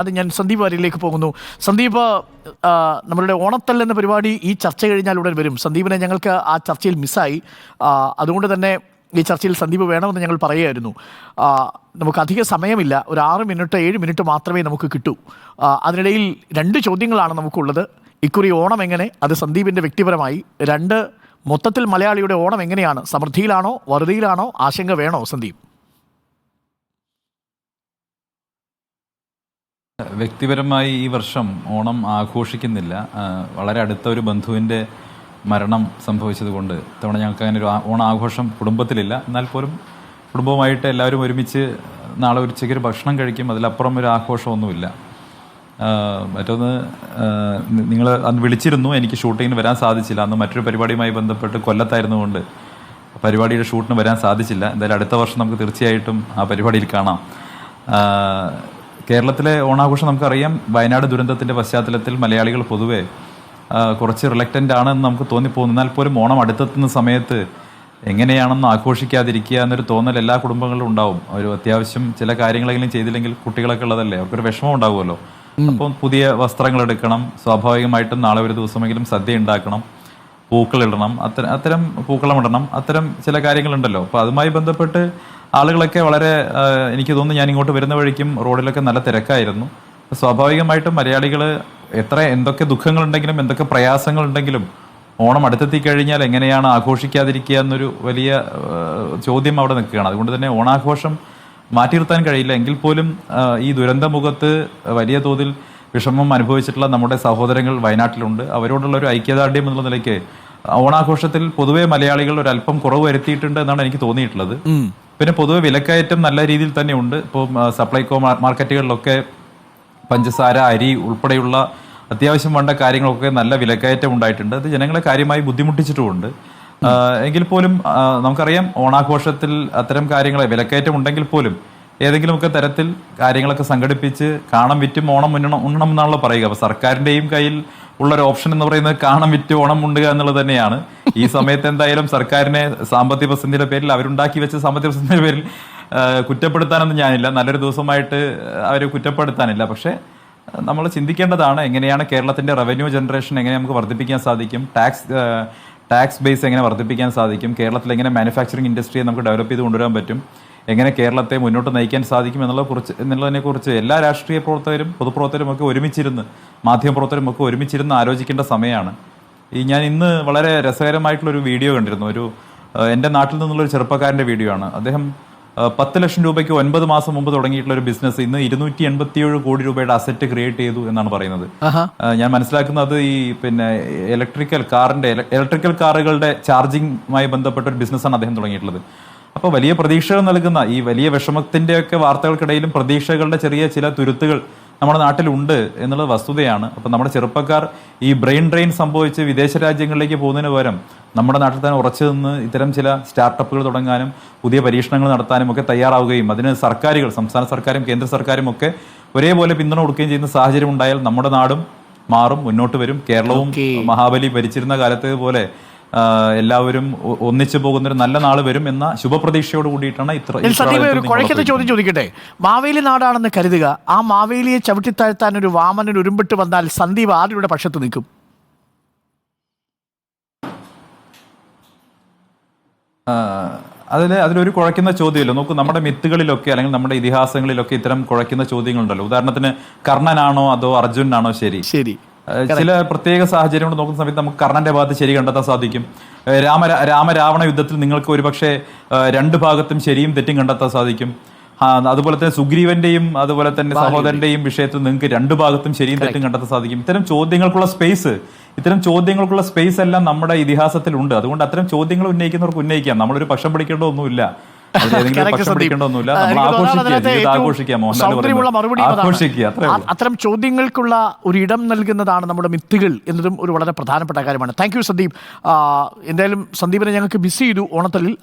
അത് ഞാൻ സന്ദീപ് വാര്യരിലേക്ക് പോകുന്നു. സന്ദീപ്, നമ്മളുടെ ഓണത്തല്ല് എന്ന പരിപാടി ഈ ചർച്ച കഴിഞ്ഞാൽ ഉടൻ വരും. സന്ദീപിനെ ഞങ്ങൾക്ക് ആ ചർച്ചയിൽ മിസ്സായി. അതുകൊണ്ട് തന്നെ ഈ ചർച്ചയിൽ സന്ദീപ് വേണമെന്ന് ഞങ്ങൾ പറയുമായിരുന്നു. നമുക്ക് അധിക സമയമില്ല, ഒരു 6 മിനിറ്റ് 7 മിനിറ്റ് മാത്രമേ നമുക്ക് കിട്ടൂ. അതിനിടയിൽ 2 ചോദ്യങ്ങളാണ് നമുക്കുള്ളത്. ഇക്കുറി ഓണം എങ്ങനെ, അത് സന്ദീപിൻ്റെ വ്യക്തിപരമായി. 2, മൊത്തത്തിൽ മലയാളിയുടെ ഓണം എങ്ങനെയാണ്? സമൃദ്ധിയിലാണോ, വറുതിയിലാണോ, ആശങ്ക വേണോ സന്ദീപ്? വ്യക്തിപരമായി ഈ വർഷം ഓണം ആഘോഷിക്കുന്നില്ല. വളരെ അടുത്ത ഒരു ബന്ധുവിൻ്റെ മരണം സംഭവിച്ചതുകൊണ്ട് ഇത്തവണ ഞങ്ങൾക്ക് അങ്ങനെ ഒരു ഓണാഘോഷം കുടുംബത്തിലില്ല. എന്നാൽ പോലും കുടുംബവുമായിട്ട് എല്ലാവരും ഒരുമിച്ച് നാളെ ഉച്ചയ്ക്ക് ഒരു ഭക്ഷണം കഴിക്കും. അതിലപ്പുറം ഒരു ആഘോഷമൊന്നുമില്ല. മറ്റൊന്ന്, നിങ്ങൾ അന്ന് വിളിച്ചിരുന്നു, എനിക്ക് ഷൂട്ടിങ്ങിന് വരാൻ സാധിച്ചില്ല. അന്ന് മറ്റൊരു പരിപാടിയുമായി ബന്ധപ്പെട്ട് കൊല്ലത്തായിരുന്നുകൊണ്ട് പരിപാടിയുടെ ഷൂട്ടിന് വരാൻ സാധിച്ചില്ല. എന്തായാലും അടുത്ത വർഷം നമുക്ക് തീർച്ചയായിട്ടും ആ പരിപാടിയിൽ കാണാം. കേരളത്തിലെ ഓണാഘോഷം നമുക്കറിയാം. വയനാട് ദുരന്തത്തിൻ്റെ പശ്ചാത്തലത്തിൽ മലയാളികൾ പൊതുവെ കുറച്ച് റിലക്റ്റൻ്റ് ആണെന്ന് നമുക്ക് തോന്നിപ്പോകുന്നു. എന്നാൽ പോലും ഓണം അടുത്തെത്തുന്ന സമയത്ത് എങ്ങനെയാണെന്ന് ആഘോഷിക്കാതിരിക്കുക എന്നൊരു തോന്നൽ എല്ലാ കുടുംബങ്ങളിലും ഉണ്ടാവും. ഒരു അത്യാവശ്യം ചില കാര്യങ്ങളെങ്കിലും ചെയ്തില്ലെങ്കിൽ കുട്ടികളൊക്കെ ഉള്ളതല്ലേ, അവർക്കൊരു വിഷമം ഉണ്ടാവുമല്ലോ. അപ്പം പുതിയ വസ്ത്രങ്ങൾ എടുക്കണം, സ്വാഭാവികമായിട്ടും നാളെ ഒരു ദിവസമെങ്കിലും സദ്യ ഉണ്ടാക്കണം, പൂക്കളിടണം, അത്തരം പൂക്കളം ഇടണം, അത്തരം ചില കാര്യങ്ങളുണ്ടല്ലോ. അപ്പോൾ അതുമായി ബന്ധപ്പെട്ട് ആളുകളൊക്കെ വളരെ, എനിക്ക് തോന്നുന്നു ഞാൻ ഇങ്ങോട്ട് വരുന്ന വഴിക്കും റോഡിലൊക്കെ നല്ല തിരക്കായിരുന്നു. സ്വാഭാവികമായിട്ടും മലയാളികൾ എന്തൊക്കെ ദുഃഖങ്ങളുണ്ടെങ്കിലും എന്തൊക്കെ പ്രയാസങ്ങളുണ്ടെങ്കിലും ഓണം അടുത്തെത്തി കഴിഞ്ഞാൽ എങ്ങനെയാണ് ആഘോഷിക്കാതിരിക്കുക എന്നൊരു വലിയ ചോദ്യം അവിടെ നിൽക്കുകയാണ്. അതുകൊണ്ട് തന്നെ ഓണാഘോഷം മാറ്റി നിർത്താൻ കഴിയില്ല. എങ്കിൽ പോലും ഈ ദുരന്തമുഖത്ത് വലിയ തോതിൽ വിഷമം അനുഭവിച്ചിട്ടുള്ള നമ്മുടെ സഹോദരങ്ങൾ വയനാട്ടിലുണ്ട്. അവരോടുള്ള ഒരു ഐക്യദാർഢ്യം എന്നുള്ള നിലയ്ക്ക് ഓണാഘോഷത്തിൽ പൊതുവെ മലയാളികൾ ഒരല്പം കുറവ് വരുത്തിയിട്ടുണ്ട് എന്നാണ് എനിക്ക് തോന്നിയിട്ടുള്ളത്. പിന്നെ പൊതുവെ വിലക്കയറ്റം നല്ല രീതിയിൽ തന്നെ ഉണ്ട്. ഇപ്പോൾ സപ്ലൈകോ മാർക്കറ്റുകളിലൊക്കെ പഞ്ചസാര, അരി ഉൾപ്പെടെയുള്ള അത്യാവശ്യം വേണ്ട കാര്യങ്ങളൊക്കെ നല്ല വിലക്കയറ്റം ഉണ്ടായിട്ടുണ്ട്. അത് ജനങ്ങളെ കാര്യമായി ബുദ്ധിമുട്ടിച്ചിട്ടുമുണ്ട്. എങ്കിൽ പോലും നമുക്കറിയാം ഓണാഘോഷത്തിൽ അത്തരം കാര്യങ്ങളെ വിലക്കയറ്റം ഉണ്ടെങ്കിൽ പോലും ഏതെങ്കിലുമൊക്കെ തരത്തിൽ കാര്യങ്ങളൊക്കെ സംഘടിപ്പിച്ച് കാണം വിറ്റും ഓണം ഉണ്ണണം എന്നാണല്ലോ പറയുക. അപ്പോൾ സർക്കാരിൻ്റെയും കയ്യിൽ ഉള്ളൊരു ഓപ്ഷൻ എന്ന് പറയുന്നത് കാണം വിറ്റ് ഓണം ഉണ്ടുക എന്നുള്ളത് തന്നെയാണ്. ഈ സമയത്ത് എന്തായാലും സർക്കാരിനെ സാമ്പത്തിക പ്രതിസന്ധിയുടെ പേരിൽ, അവരുണ്ടാക്കി വെച്ച സാമ്പത്തിക പ്രതിസന്ധിയുടെ പേരിൽ കുറ്റപ്പെടുത്താനൊന്നും ഞാനില്ല. നല്ലൊരു ദിവസമായിട്ട് അവർ കുറ്റപ്പെടുത്താനില്ല. പക്ഷേ നമ്മൾ ചിന്തിക്കേണ്ടതാണ് എങ്ങനെയാണ് കേരളത്തിൻ്റെ റവന്യൂ ജനറേഷൻ എങ്ങനെ നമുക്ക് വർദ്ധിപ്പിക്കാൻ സാധിക്കും, ടാക്സ് ബേസ് എങ്ങനെ വർദ്ധിപ്പിക്കാൻ സാധിക്കും, കേരളത്തിൽ എങ്ങനെ മാനുഫാക്ചറിങ് ഇൻഡസ്ട്രിയെ നമുക്ക് ഡെവലപ്പ് ചെയ്ത് കൊണ്ടുവരാൻ പറ്റും, എങ്ങനെ കേരളത്തെ മുന്നോട്ട് നയിക്കാൻ സാധിക്കും എന്നുള്ളതിനെക്കുറിച്ച് എല്ലാ രാഷ്ട്രീയ പ്രവർത്തകരും പൊതുപ്രവർത്തകരും ഒക്കെ ഒരുമിച്ചിരുന്ന്, മാധ്യമപ്രവർത്തകരും ഒക്കെ ഒരുമിച്ചിരുന്ന് ആലോചിക്കേണ്ട സമയമാണ്. ഞാൻ ഇന്ന് വളരെ രസകരമായിട്ടുള്ളൊരു വീഡിയോ കണ്ടിരുന്നു. എൻ്റെ നാട്ടിൽ നിന്നുള്ളൊരു ചെറുപ്പക്കാരൻ്റെ വീഡിയോ ആണ്. അദ്ദേഹം 10 ലക്ഷം രൂപയ്ക്ക് 9 മാസം മുമ്പ് തുടങ്ങിയിട്ടുള്ള ഒരു ബിസിനസ് ഇന്ന് 287 കോടി രൂപയുടെ അസറ്റ് ക്രിയേറ്റ് ചെയ്തു എന്നാണ് പറയുന്നത്. ഞാൻ മനസ്സിലാക്കുന്നത് ഈ ഇലക്ട്രിക്കൽ കാറുകളുടെ ചാർജിങ്ങുമായി ബന്ധപ്പെട്ട ഒരു ബിസിനസ്സാണ് അദ്ദേഹം തുടങ്ങിയിട്ടുള്ളത്. അപ്പോൾ വലിയ പ്രതീക്ഷകൾ നൽകുന്ന ഈ വലിയ വിഷമത്തിൻ്റെയൊക്കെ വാർത്തകൾക്കിടയിലും പ്രതീക്ഷകളുടെ ചെറിയ ചില തുരുത്തുകൾ നമ്മുടെ നാട്ടിലുണ്ട് എന്നുള്ളത് വസ്തുതയാണ്. അപ്പം നമ്മുടെ ചെറുപ്പക്കാർ ഈ ബ്രെയിൻ ഡ്രെയിൻ സംഭവിച്ച് വിദേശ രാജ്യങ്ങളിലേക്ക് പോകുന്നതിന് പകരം നമ്മുടെ നാട്ടിൽ തന്നെ ഉറച്ചു നിന്ന് ഇത്തരം ചില സ്റ്റാർട്ടപ്പുകൾ തുടങ്ങാനും പുതിയ പരീക്ഷണങ്ങൾ നടത്താനും ഒക്കെ തയ്യാറാവുകയും അതിന് സർക്കാരുകൾ, സംസ്ഥാന സർക്കാരും കേന്ദ്ര സർക്കാരും ഒക്കെ ഒരേപോലെ പിന്തുണ കൊടുക്കുകയും ചെയ്യുന്ന സാഹചര്യം ഉണ്ടായാൽ നമ്മുടെ നാടും മാറും, മുന്നോട്ട് വരും. കേരളവും മഹാബലി ഭരിച്ചിരുന്ന കാലത്ത് പോലെ എല്ലാവരും ഒന്നിച്ചു പോകുന്നൊരു നല്ല നാള് വരും എന്ന ശുഭപ്രതീക്ഷയോട് കൂടിയിട്ടാണ് ചോദ്യം ചോദിക്കട്ടെ. മാവേലി നാടാണെന്ന് കരുതുക, ആ മാവേലിയെ ചവിട്ടിത്താഴ്ത്താൻ ഒരു വാമനൻ ഉരുമ്പിട്ട് വന്നാൽ സന്ദീപ് ആരുടെ പക്ഷത്ത് നിൽക്കും? അതിലൊരു കുഴയ്ക്കുന്ന ചോദ്യമല്ലോ. നോക്കൂ, നമ്മുടെ മിത്തുകളിലൊക്കെ അല്ലെങ്കിൽ നമ്മുടെ ഇതിഹാസങ്ങളിലൊക്കെ ഇത്തരം കുഴയ്ക്കുന്ന ചോദ്യങ്ങളുണ്ടല്ലോ. ഉദാഹരണത്തിന് കർണനാണോ അതോ അർജുനാണോ ശരി? ചില പ്രത്യേക സാഹചര്യങ്ങൾ നോക്കുന്ന സമയത്ത് നമുക്ക് കർണന്റെ ഭാഗത്ത് ശരി കണ്ടെത്താൻ സാധിക്കും. രാമരാവണ യുദ്ധത്തിൽ നിങ്ങൾക്ക് ഒരുപക്ഷെ 2 ഭാഗത്തും ശരിയും തെറ്റും കണ്ടെത്താൻ സാധിക്കും. അതുപോലെ തന്നെ സുഗ്രീവന്റെയും അതുപോലെ തന്നെ സഹോദരന്റെയും വിഷയത്തിൽ നിങ്ങൾക്ക് 2 ഭാഗത്തും ശരിയും തെറ്റും കണ്ടെത്താൻ സാധിക്കും. ഇത്തരം ചോദ്യങ്ങൾക്കുള്ള സ്പേസ് എല്ലാം നമ്മുടെ ഇതിഹാസത്തിലുണ്ട്. അതുകൊണ്ട് അത്തരം ചോദ്യം ഉന്നയിക്കുന്നവർക്ക് ഉന്നയിക്കാം. നമ്മളൊരു പക്ഷം പിടിക്കേണ്ടതൊന്നുമില്ല. അത്തരം ചോദ്യങ്ങൾക്കുള്ള ഒരു ഇടം നൽകുന്നതാണ് നമ്മുടെ മിത്തുകൾ എന്നതും ഒരു വളരെ പ്രധാനപ്പെട്ട കാര്യമാണ്. Thank you Sandeep. എന്തായാലും സന്ദീപിനെ ഞങ്ങൾക്ക് മിസ് ചെയ്തു ഓണത്തല്ലിൽ.